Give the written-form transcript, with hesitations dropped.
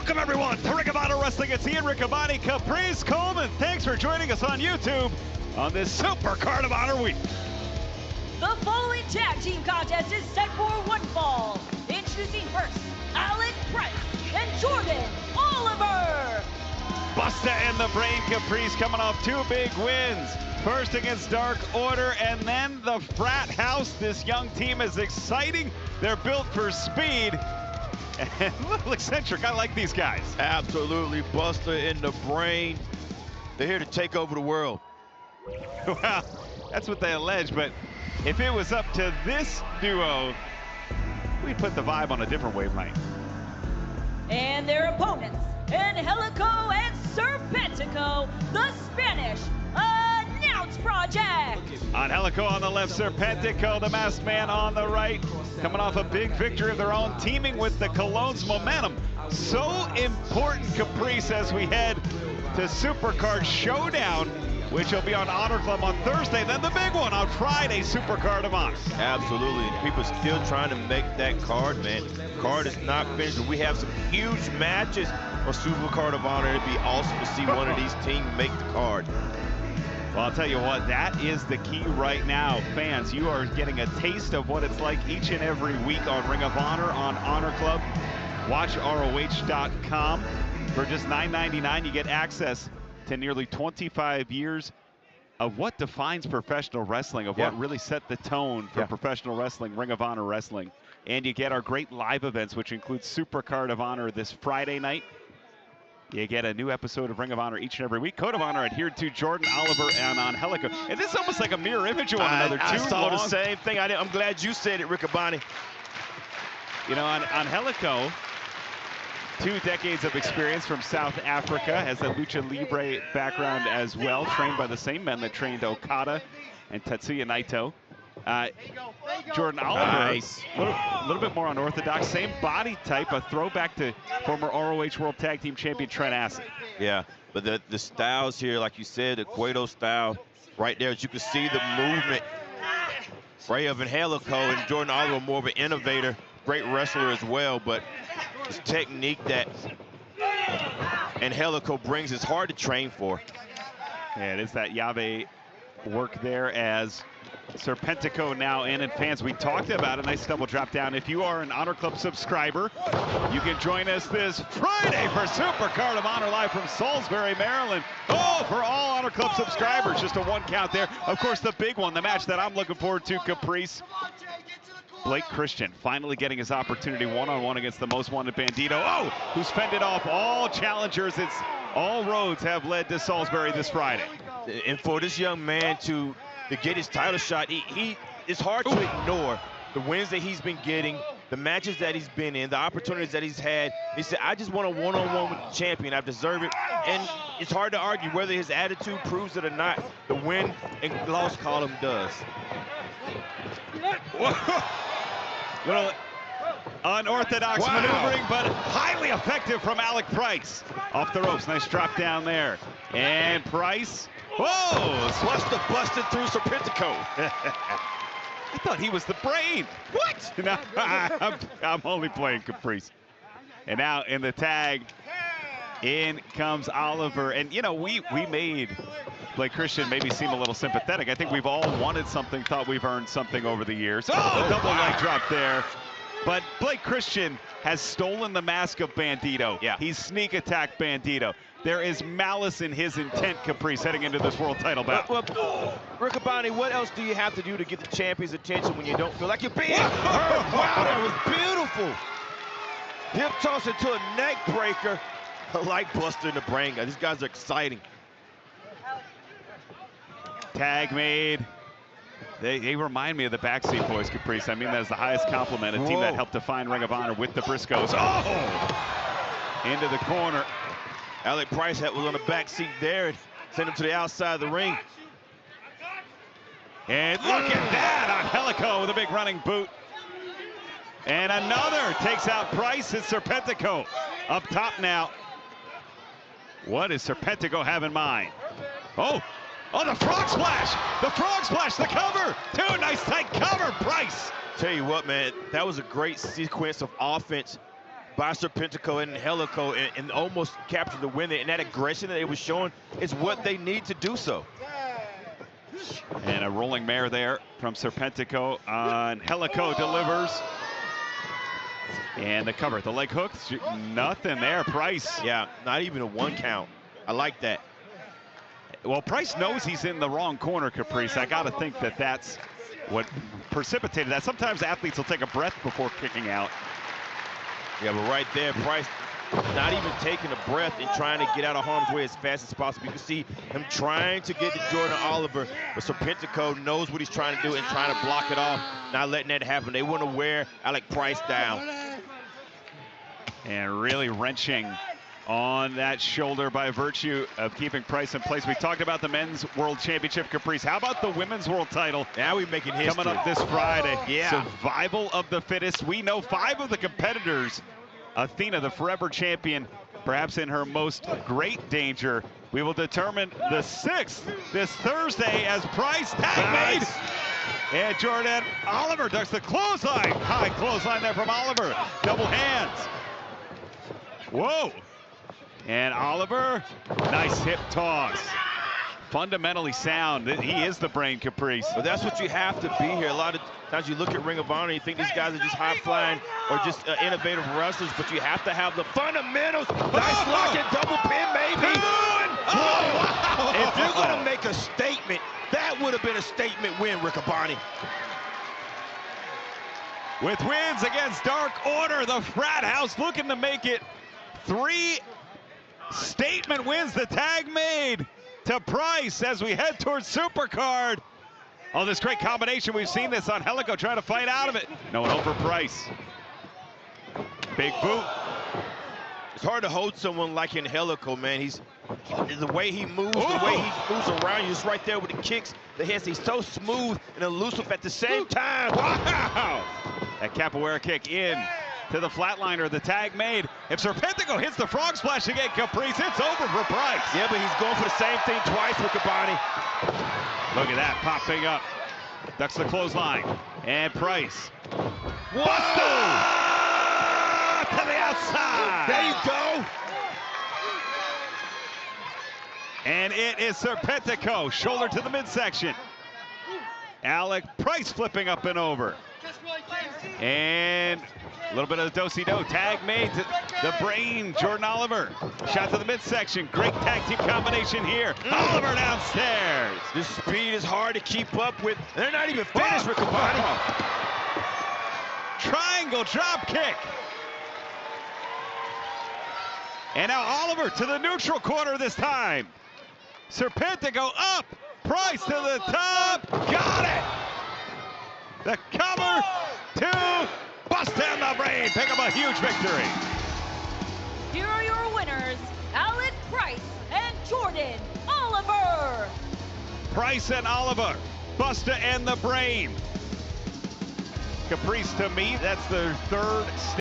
Welcome everyone to Ring of Honor Wrestling. It's Ian Riccaboni, Caprice Coleman. Thanks for joining us on YouTube on this Super Card of Honor week. The following tag team contest is set for one fall. Introducing first, Alec and Jordan Oliver. Busta and the Brain Caprice coming off two big wins. First against Dark Order and then the Frat House. This young team is exciting. They're built for speed. And a little eccentric. I like these guys. Absolutely. Busta and the Brain. They're here to take over the world. Well, that's what they allege, but if it was up to this duo, we'd put the vibe on a different wavelength. And their opponents, Angelico and Serpentico, the Spanish Announce Project. Angelico on the left, Serpentico, the masked man, on the right. Coming off a big victory of their own, teaming with the Cologne's momentum. So important, Caprice, as we head to Supercard Showdown, which will be on Honor Club on Thursday, then the big one on Friday, Supercard of Honor. Absolutely. People still trying to make that card, man. Card is not finished. We have some huge matches on Supercard of Honor. It'd be awesome to see one of these teams make the card. Well, I'll tell you what, that is the key right now. Fans, you are getting a taste of what it's like each and every week on Ring of Honor, on Honor Club. Watch ROH.com. For just $9.99, you get access to nearly 25 years of what defines professional wrestling, of what really set the tone for professional wrestling, Ring of Honor wrestling. And you get our great live events, which include Supercard of Honor this Friday night. You get a new episode of Ring of Honor each and every week. Code of Honor adhered to Jordan Oliver and Angelico. And this is almost like a mirror image of one another. I saw the same thing. I'm glad you said it, Riccaboni. You know, Angelico, 2 decades of experience from South Africa, has a lucha libre background as well, trained by the same men that trained Okada and Tetsuya Naito. Jordan Oliver, a little bit more unorthodox, same body type, a throwback to former ROH World Tag Team Champion Trent Acid. Yeah, but the styles here, like you said, the Cueto style, right there, as you can see the movement right of Angelico, and Jordan Oliver, more of an innovator, great wrestler as well, but his technique that Angelico brings is hard to train for. Yeah, it is that Llave work there as Serpentico now in. And fans, we talked about a nice double drop down. If you are an Honor Club subscriber, you can join us this Friday for Supercard of Honor live from Salisbury, Maryland. Oh, for all Honor Club subscribers, just a 1 count there. Of course, the big one, the match that I'm looking forward to, Caprice. Blake Christian finally getting his opportunity one-on-one against the most wanted Bandito. Oh, who's fended off all challengers. It's all roads have led to Salisbury this Friday. And for this young man to get his title shot, it's hard to ignore the wins that he's been getting, the matches that he's been in, the opportunities that he's had. He said, I just want a one-on-one with the champion. I deserve it. And it's hard to argue whether his attitude proves it or not. The win and loss column does. Little unorthodox maneuvering, but highly effective from Alec Price. Off the ropes, nice drop down there. And Price, whoa! Busta busted through Serpentico. I thought he was the Brain. What? No, I'm only playing Caprice. And now in the tag, in comes Oliver. And you know, we made Blake Christian maybe seem a little sympathetic. I think we've all wanted something, thought we've earned something over the years. Oh, double leg drop there. But Blake Christian has stolen the mask of Bandito. Yeah. He's sneak attacked Bandito. There is malice in his intent, Caprice, heading into this world title bout. Well, Riccaboni, what else do you have to do to get the champion's attention when you don't feel like you're being hurt? Wow, that was beautiful. Hip toss into a neck breaker. I like Busta and the Brain guy. These guys are exciting. Tag made. They remind me of the Backseat Boys, Caprice. I mean, that is the highest compliment. A team that helped define Ring of Honor with the Briscoes. Oh! Into the corner. Alec Price was on the back seat there and sent him to the outside of the ring. And look at that, Angelico with a big running boot. And another takes out Price. It's Serpentico up top now. What does Serpentico have in mind? Oh, the frog splash! The frog splash, the cover! Two, nice tight cover, Price! Tell you what, man, that was a great sequence of offense by Serpentico and Helico and almost capture the win there. And that aggression that they were showing is what they need to do so. And a rolling mare there from Serpentico on Helico delivers. And the cover, the leg hook, nothing there. Price. Yeah, not even a 1 count. I like that. Well, Price knows he's in the wrong corner, Caprice. I got to think that that's what precipitated that. Sometimes athletes will take a breath before kicking out. Yeah, but right there, Price not even taking a breath and trying to get out of harm's way as fast as possible. You can see him trying to get to Jordan Oliver, but Serpentico knows what he's trying to do and trying to block it off, not letting that happen. They want to wear Alec Price down. And really wrenching on that shoulder by virtue of keeping Price in place. We talked about the men's world championship, Caprice. How about the women's world title? Now we're making history. Coming up this Friday. Yeah. Survival of the fittest. We know 5 of the competitors. Athena, the forever champion, perhaps in her most great danger. We will determine the 6th this Thursday as Price tag made. And Jordan Oliver ducks the clothesline. High clothesline there from Oliver. Double hands. Whoa. And Oliver, nice hip toss. Fundamentally sound. He is the brain, Caprice. But that's what you have to be here. A lot of times you look at Ring of Honor and you think these guys are just high-flying or just innovative wrestlers, but you have to have the fundamentals. Nice lock and double pin, maybe. Wow. If you're going to make a statement, that would have been a statement win, Riccaboni. With wins against Dark Order, the frat house looking to make it 3 statement wins. The tag made to Price as we head towards Supercard. Oh, this great combination. We've seen this on Helico trying to fight out of it. No one over Price. Big boot. It's hard to hold someone like in Helico, man. The way he moves, the way he moves around you, just right there with the kicks, the hits. He's so smooth and elusive at the same time. Wow! That capoeira kick in to the flatliner, the tag made. If Serpentico hits the frog splash again, Caprice, it's over for Price. Yeah, but he's going for the same thing twice with Riccaboni. Look at that, popping up. Ducks the clothesline. And Price. Buster! To the outside. There you go. And it is Serpentico, shoulder to the midsection. Alec Price flipping up and over. And a little bit of the do-si-do. Tag made to the brain, Jordan Oliver. Shot to the midsection. Great tag team combination here. Oliver downstairs. This speed is hard to keep up with. They're not even finished, Riccaboni. Triangle drop kick. And now Oliver to the neutral corner this time. Serpentico up. Price to the top. Got it. The cover. 2. Bust down the brain. Pick up a huge victory. Here are your winners, Alec Price and Jordan Oliver. Price and Oliver. Busta and the brain. Caprice, to me, that's their 3rd